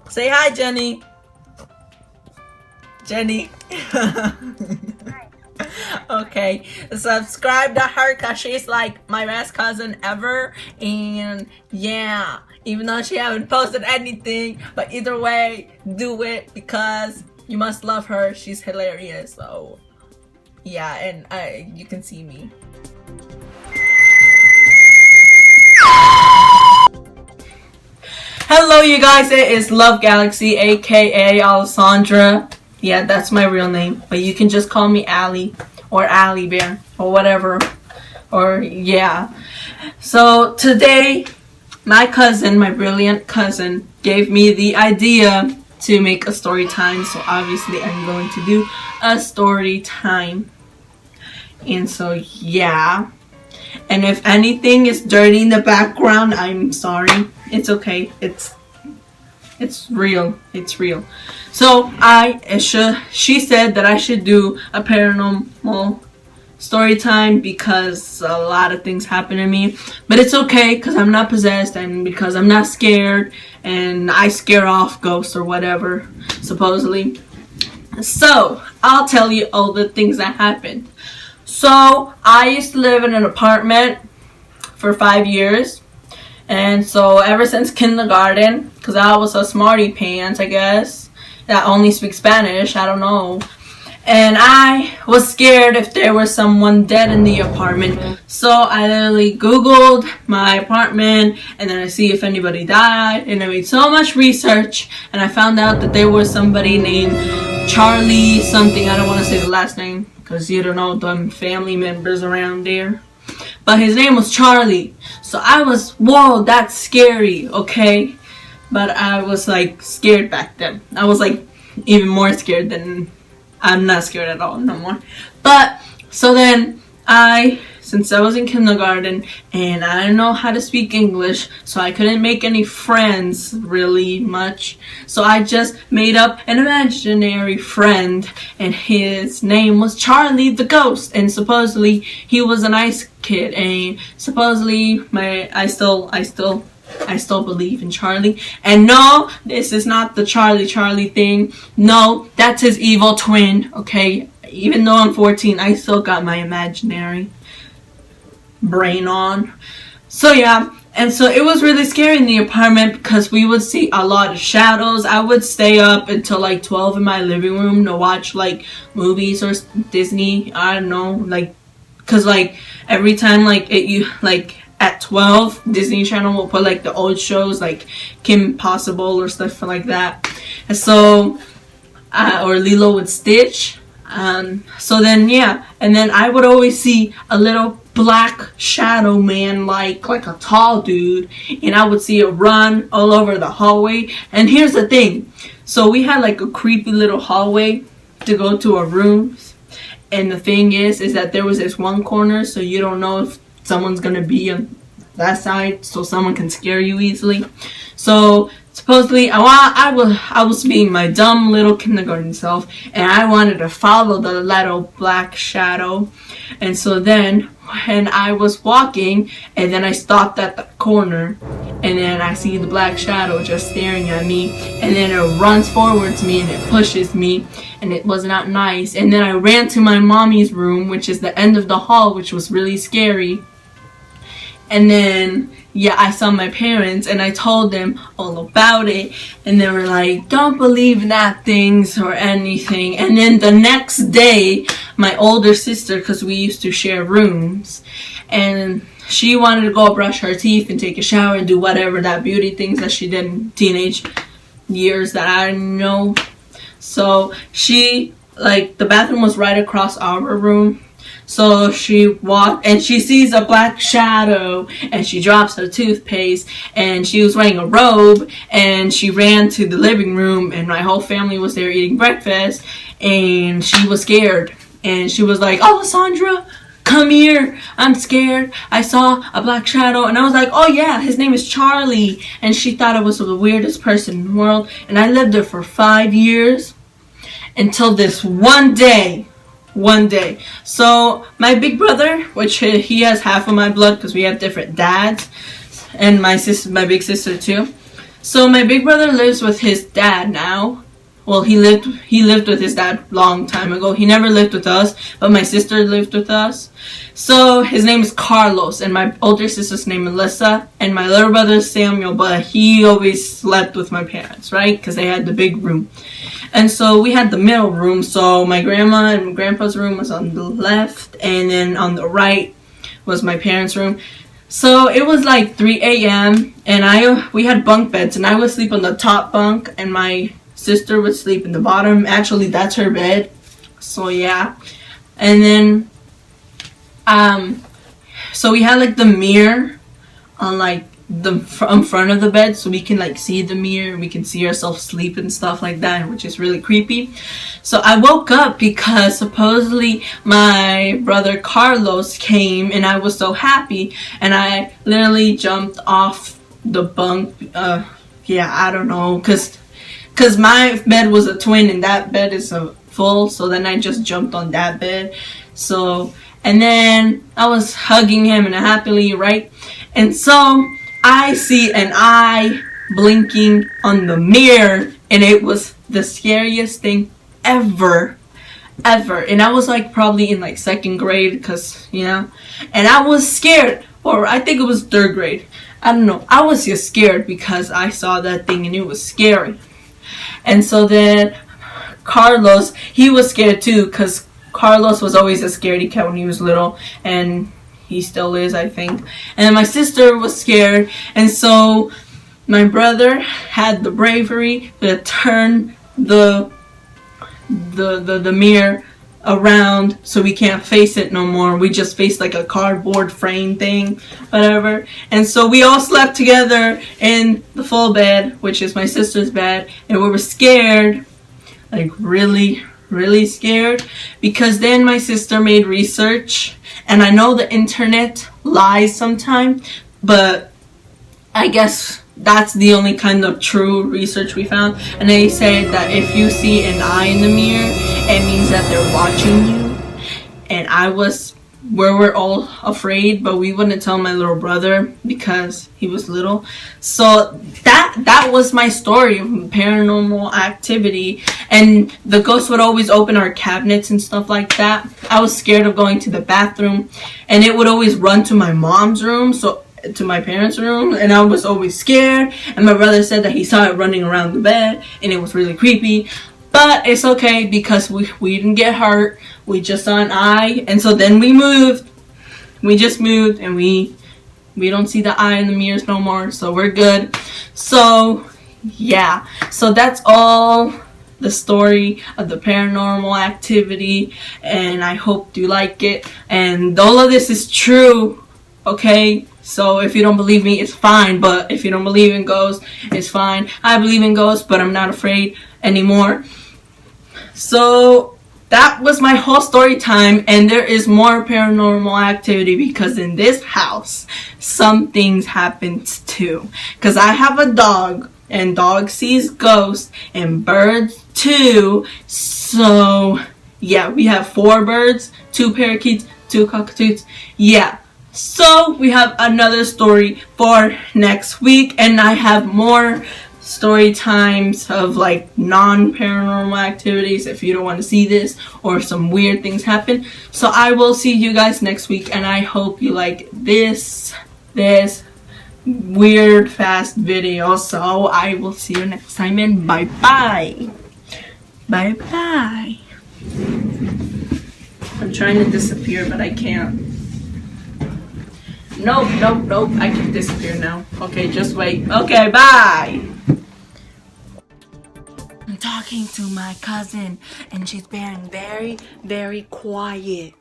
Say hi, Jenny. Jenny. Okay, subscribe to her because she's like my best cousin ever. And yeah, even though she haven't posted anything, but either way, do it because you must love her. She's hilarious. So yeah, and you can see me. Hello, you guys. It is Love Galaxy, aka Alessandra. Yeah, that's my real name, but you can just call me Allie or Allie Bear or whatever. Or yeah. So today, my cousin, my brilliant cousin, gave me the idea to make a story time. So obviously, I'm going to do a story time. And so yeah. And if anything is dirty in the background, I'm sorry. It's okay. It's real. It's real. So she said that I should do a paranormal story time because a lot of things happen to me. But it's okay because I'm not possessed and because I'm not scared and I scare off ghosts or whatever, supposedly. So I'll tell you all the things that happened. So I used to live in an apartment for 5 years. And so ever since kindergarten, because I was a smarty pants, I guess, that only speaks Spanish, I don't know. And I was scared if there was someone dead in the apartment. So I literally Googled my apartment and then I see if anybody died. And I made so much research and I found out that there was somebody named Charlie something. I don't want to say the last name because you don't know them family members around there. But his name was Charlie. So I was, whoa, that's scary, okay? But I was like scared back then. I was like even more scared than, I'm not scared at all no more. But so then since I was in kindergarten and I didn't know how to speak English, so I couldn't make any friends really much. So I just made up an imaginary friend and his name was Charlie the Ghost. And supposedly he was a nice kid and supposedly I still believe in Charlie. And no, this is not the Charlie thing. No, that's his evil twin, okay? Even though I'm 14, I still got my imaginary brain on. So yeah, and so it was really scary in the apartment because we would see a lot of shadows. I would stay up until like 12 in my living room to watch like movies or Disney. I don't know, like, because like every time like at 12, Disney Channel will put like the old shows like Kim Possible or stuff like that. And so, or Lilo and Stitch. So then, yeah. And then I would always see a little black shadow man, like a tall dude. And I would see it run all over the hallway. And here's the thing. So we had like a creepy little hallway to go to our rooms. And the thing is that there was this one corner, so you don't know if someone's gonna be on that side, so someone can scare you easily. So supposedly I was being my dumb little kindergarten self, and I wanted to follow the little black shadow. And so then when I was walking, and then I stopped at the corner, and then I see the black shadow just staring at me, and then it runs forwards me and it pushes me, and it was not nice. And then I ran to my mommy's room, which is the end of the hall, which was really scary. And then, yeah, I saw my parents and I told them all about it. And they were like, don't believe in that things or anything. And then the next day, my older sister, because we used to share rooms, and she wanted to go brush her teeth and take a shower and do whatever that beauty things that she did in teenage years that I didn't know. So she, like, the bathroom was right across our room. So she walked and she sees a black shadow and she drops her toothpaste, and she was wearing a robe, and she ran to the living room and my whole family was there eating breakfast, and she was scared and she was like, "Oh, Sandra, come here, I'm scared. I saw a black shadow." And I was like, "Oh yeah, his name is Charlie." And she thought I was the weirdest person in the world. And I lived there for 5 years until this one day. So my big brother, which he has half of my blood because we have different dads, and my big sister too. So my big brother lives with his dad now. Well, he lived with his dad long time ago. He never lived with us, but my sister lived with us. So his name is Carlos, and my older sister's name is Melissa, and my little brother is Samuel, but he always slept with my parents, right? Because they had the big room. And so we had the middle room, so my grandma and grandpa's room was on the left, and then on the right was my parents' room. So it was like 3 a.m. and we had bunk beds, and I would sleep on the top bunk, and my sister would sleep in the bottom. Actually, that's her bed. So yeah. And then so we had like the mirror on like the front of the bed, so we can like see the mirror and we can see ourselves sleep and stuff like that, which is really creepy. So I woke up because supposedly my brother Carlos came, and I was so happy, and I literally jumped off the bunk. Yeah, I don't know, cause my bed was a twin and that bed is a full, so then I just jumped on that bed. So, and then I was hugging him and happily, right? And so I see an eye blinking on the mirror, and it was the scariest thing ever. And I was like probably in like 2nd grade, because, you know, and I was scared, or I think it was 3rd grade. I don't know. I was just scared because I saw that thing and it was scary. And so then Carlos, he was scared too, because Carlos was always a scaredy cat when he was little, and he still is, I think. And then my sister was scared, and so my brother had the bravery to turn the mirror around so we can't face it no more. We just face like a cardboard frame thing, whatever. And so we all slept together in the full bed, which is my sister's bed, and we were scared, like really scared, because then my sister made research, and I know the internet lies sometimes, but I guess that's the only kind of true research we found. And they said that if you see an eye in the mirror, it means that they're watching you. And we're all afraid, but we wouldn't tell my little brother because he was little. So that was my story of paranormal activity. And the ghost would always open our cabinets and stuff like that. I was scared of going to the bathroom, and it would always run to my mom's room, to my parents' room, and I was always scared. And my brother said that he saw it running around the bed, and it was really creepy. But it's okay because we didn't get hurt. We just saw an eye, and so then we moved. We just moved, and we don't see the eye in the mirrors no more, so we're good. So yeah, so that's all the story of the paranormal activity, and I hope you like it. And all of this is true, okay? So if you don't believe me, it's fine. But if you don't believe in ghosts, it's fine. I believe in ghosts, but I'm not afraid anymore. So that was my whole story time. And there is more paranormal activity because in this house, some things happened too. Because I have a dog, and dog sees ghosts, and birds too. So yeah, we have 4 birds, 2 parakeets, 2 cockatoos. Yeah. So we have another story for next week, and I have more story times of like non-paranormal activities if you don't want to see this, or some weird things happen. So I will see you guys next week, and I hope you like this weird fast video. So I will see you next time, and bye bye. I'm trying to disappear, but I can't. Nope, I can disappear now. Okay, just wait. Okay, bye. I'm talking to my cousin, and she's being very, very quiet.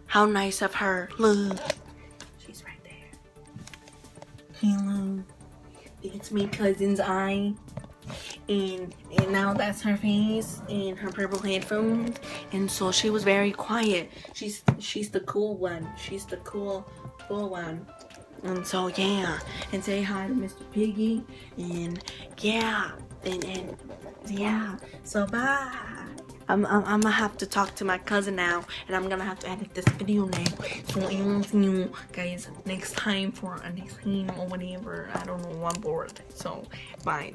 How nice of her. Look. She's right there. Hello. It's my cousin's eye. And now that's her face and her purple headphones. And so she was very quiet. She's the cool one. She's the cool one. And so yeah. And say hi to Mr. Piggy. And yeah. And yeah. So bye. I'm gonna have to talk to my cousin now, and I'm gonna have to edit this video now. So I will see you guys next time for a next game or whatever. I don't know. I'm bored. So bye.